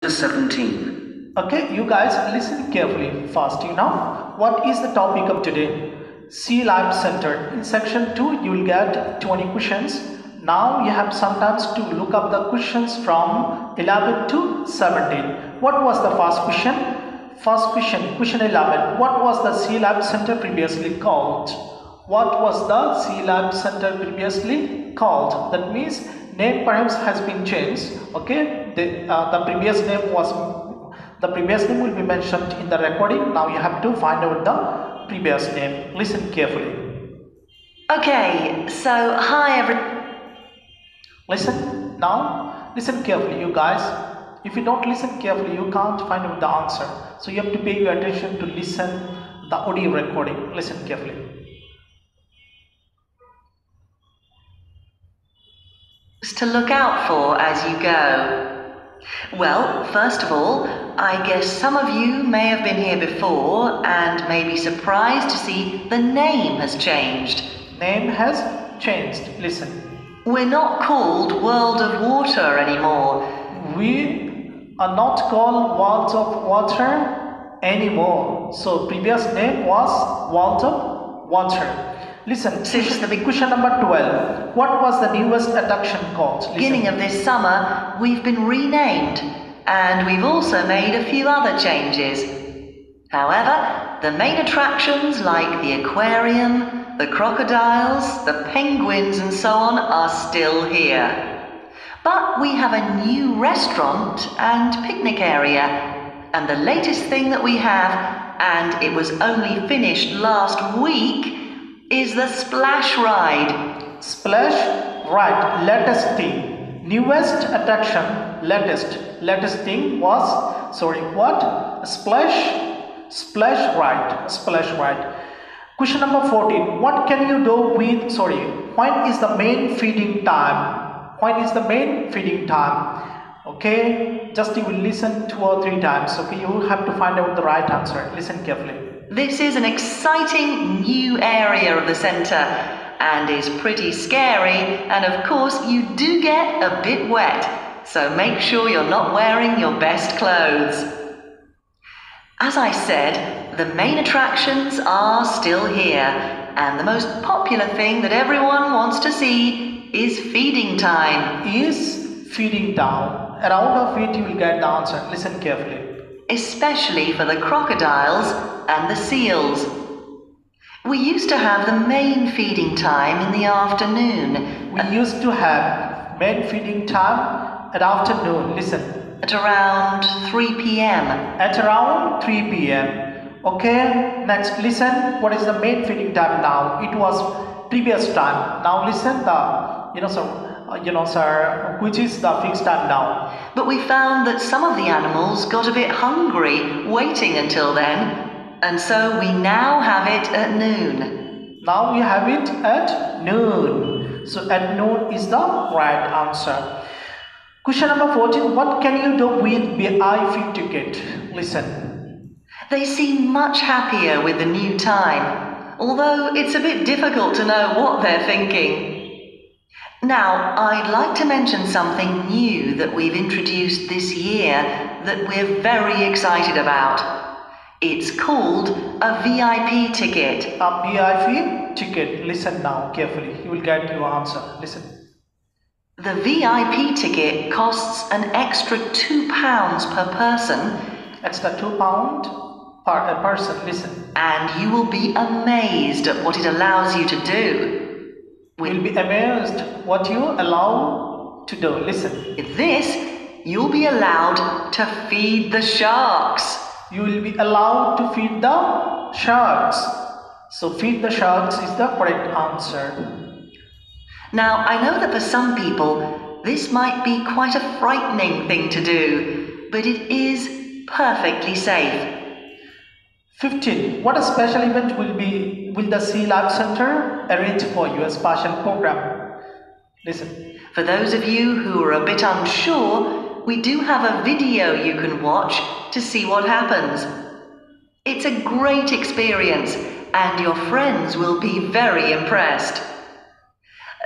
17. Okay, you guys listen carefully first. What is the topic of today? 𝗘𝗚𝗚𝗏 Center. In section 2 you will get 20 questions. Now you have sometimes to look up the questions from 11 to 17. What was the first question? First question 11. What was the 𝗘𝗚𝗏 Center previously called? What was the 𝗘𝗚𝗏 Center previously called? That means name perhaps has been changed. Okay, the previous name will be mentioned in the recording. Now you have to find out the previous name. Listen carefully. Okay, so hi Listen now. Listen carefully, you guys. If you don't listen carefully, you can't find out the answer. So you have to pay your attention to listen the audio recording. Listen carefully. to look out for as you go. Well, first of all, I guess some of you may have been here before and may be surprised to see the name has changed. Name has changed. Listen. We're not called World of Water anymore. We are not called World of Water anymore. So previous name was World of Water. Listen, question number 12. What was the newest attraction called? Listen. Beginning of this summer, we've been renamed, and we've also made a few other changes. However, the main attractions like the aquarium, the crocodiles, the penguins and so on are still here. But we have a new restaurant and picnic area, and the latest thing that we have, and it was only finished last week, is the splash ride. Splash ride, latest thing. Newest attraction, latest thing was, splash ride. Question number 14. What can you do with, when is the main feeding time? When is the main feeding time? Okay, just you will listen 2 or 3 times. Okay, you will have to find out the right answer. Listen carefully. This is an exciting new area of the centre and is pretty scary, and of course you do get a bit wet, so make sure you're not wearing your best clothes. As I said, the main attractions are still here, and the most popular thing that everyone wants to see is feeding time. Around of it you will get the answer. Listen carefully. Especially for the crocodiles and the seals. We used to have the main feeding time in the afternoon. We used to have main feeding time at afternoon. Listen. At around 3 p.m. At around 3 p.m. Okay, next listen. What is the main feeding time now? It was previous time. Now listen which is the fixed time now. But we found that some of the animals got a bit hungry waiting until then, and so we now have it at noon. Now we have it at noon. So at noon is the right answer. Question number 14. What can you do with VIP ticket? Listen. They seem much happier with the new time, although it's a bit difficult to know what they're thinking. Now, I'd like to mention something new that we've introduced this year that we're very excited about. It's called a VIP ticket. A VIP ticket. Listen now carefully. You will get your answer. Listen. The VIP ticket costs an extra £2 per person. Extra £2 per person. Listen. And you will be amazed at what it allows you to do. We'll be amazed what you allow to do. Listen. With this, you'll be allowed to feed the sharks. You will be allowed to feed the sharks. So feed the sharks is the correct answer. Now, I know that for some people, this might be quite a frightening thing to do, but it is perfectly safe. 15. What a special event will the 𝗘𝗚𝗏 Center arrange for you, a special program? Listen. For those of you who are a bit unsure, we do have a video you can watch to see what happens. It's a great experience, and your friends will be very impressed.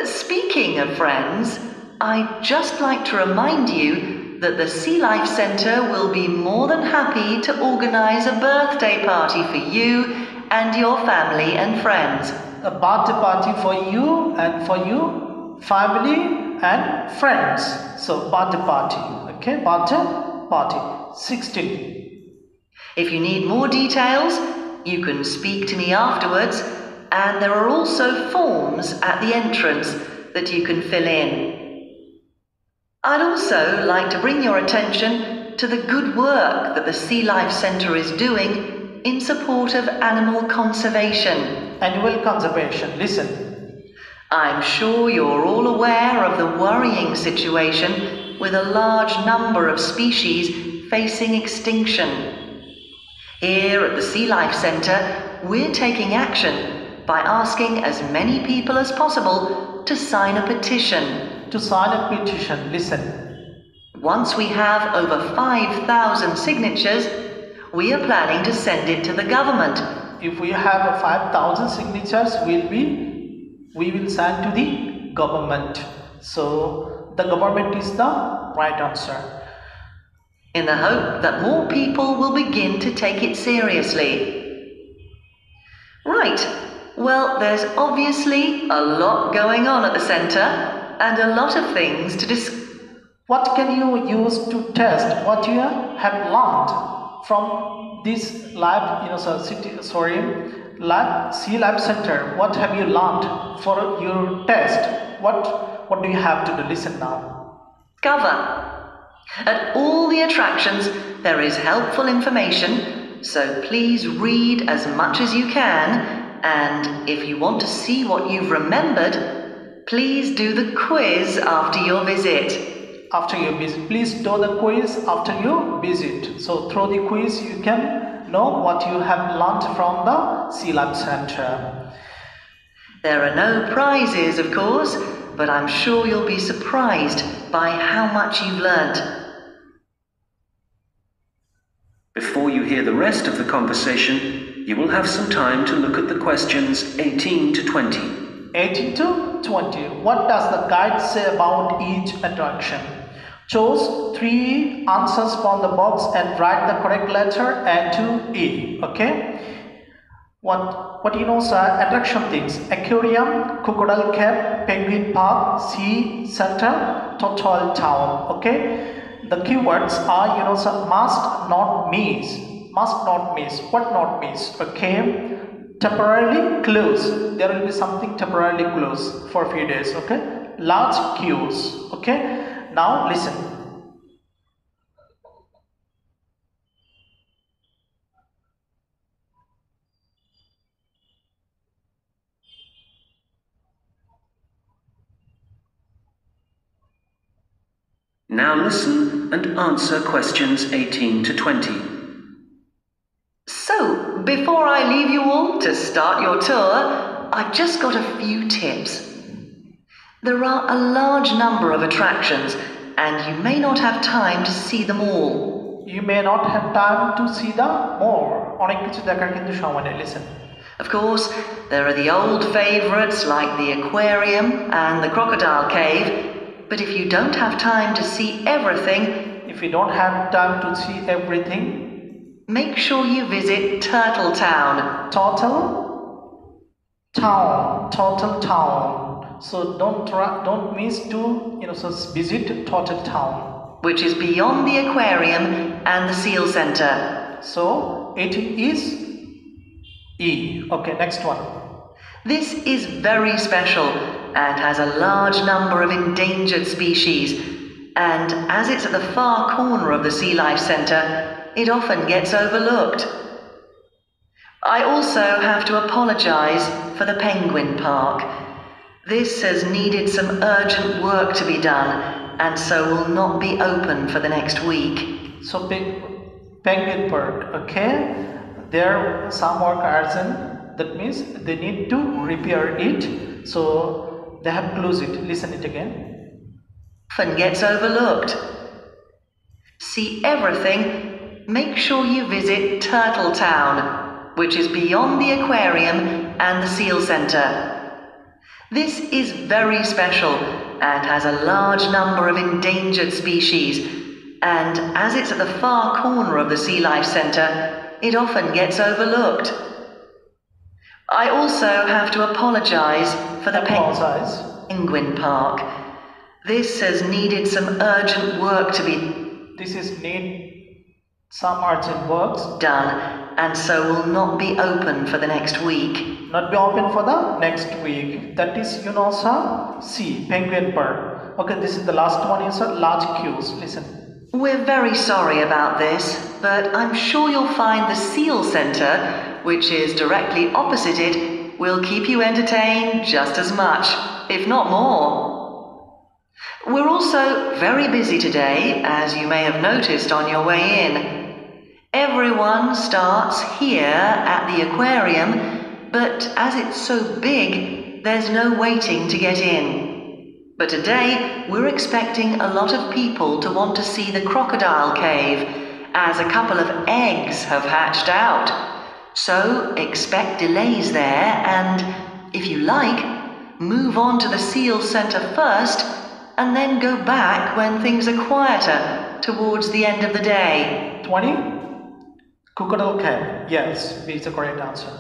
Speaking of friends, I'd just like to remind you that the Sea Life Centre will be more than happy to organise a birthday party for you and your family and friends. A birthday party for you and for your family and friends. So birthday party. Okay, birthday party. 16. If you need more details, you can speak to me afterwards, and there are also forms at the entrance that you can fill in. I'd also like to bring your attention to the good work that the Sea Life Centre is doing in support of animal conservation. Animal conservation. Listen. I'm sure you're all aware of the worrying situation with a large number of species facing extinction. Here at the Sea Life Centre, we're taking action by asking as many people as possible to sign a petition. To sign a petition, listen. Once we have over 5,000 signatures, we are planning to send it to the government. If we have 5,000 signatures, we will send to the government. So the government is the right answer. In the hope that more people will begin to take it seriously. Right, well, there's obviously a lot going on at the centre and a lot of things to discuss. What can you use to test what you have learned from this Sea Life Centre? What have you learned for your test? What do you have to do? Listen now. Cover. At all the attractions, there is helpful information, so please read as much as you can, and if you want to see what you've remembered, please do the quiz after your visit. After your visit, please do the quiz after your visit. So through the quiz, you can know what you have learned from the Sea Life Centre. There are no prizes, of course, but I'm sure you'll be surprised by how much you've learnt. Before you hear the rest of the conversation, you will have some time to look at the questions 18 to 20. 18 to 20. What does the guide say about each attraction? Choose 3 answers from the box and write the correct letter A to E. Okay? What do you know, sir? Attraction things: aquarium, crocodile cave, penguin park, sea center, turtle town. Okay? The keywords are, sir, must not miss. Must not miss. What not miss? Okay? Temporarily close. There will be something temporarily close for a few days. Okay? Large queues. Okay? Now listen. Now listen and answer questions 18 to 20. So, before I leave you all to start your tour, I've just got a few tips. There are a large number of attractions, and you may not have time to see them all. You may not have time to see them more. Listen. Of course, there are the old favourites like the aquarium and the crocodile cave. But if you don't have time to see everything, make sure you visit Turtle Town. Turtle Town. So don't miss to visit Turtle Town, which is beyond the aquarium and the seal center. So 18 is E. Okay, next one. This is very special and has a large number of endangered species, and as it's at the far corner of the Sea Life Centre, it often gets overlooked. I also have to apologise for the penguin park. This has needed some urgent work to be done, and so will not be open for the next week. So penguin park, okay? There are some work urgent. That means they need to repair it, so they have closed it. Listen it again. Often gets overlooked. See everything, make sure you visit Turtle Town, which is beyond the aquarium and the seal center. This is very special and has a large number of endangered species, and as it's at the far corner of the Sea Life Centre, it often gets overlooked. I also have to apologise for the Penguin Park. This has needed some urgent work to be done, and so will not be open for the next week. Not be open for the next week. That is, you know, sir, C, Penguin Park. Okay, this is the last one, is large queues. Listen. We're very sorry about this, but I'm sure you'll find the Seal Centre, which is directly opposite it, will keep you entertained just as much, if not more. We're also very busy today, as you may have noticed on your way in. Everyone starts here at the aquarium, but as it's so big, there's no waiting to get in. But today, we're expecting a lot of people to want to see the crocodile cave, as a couple of eggs have hatched out. So expect delays there, and if you like, move on to the Seal Centre first, and then go back when things are quieter towards the end of the day. 20? Crocodile cave. Yes, B is the correct answer.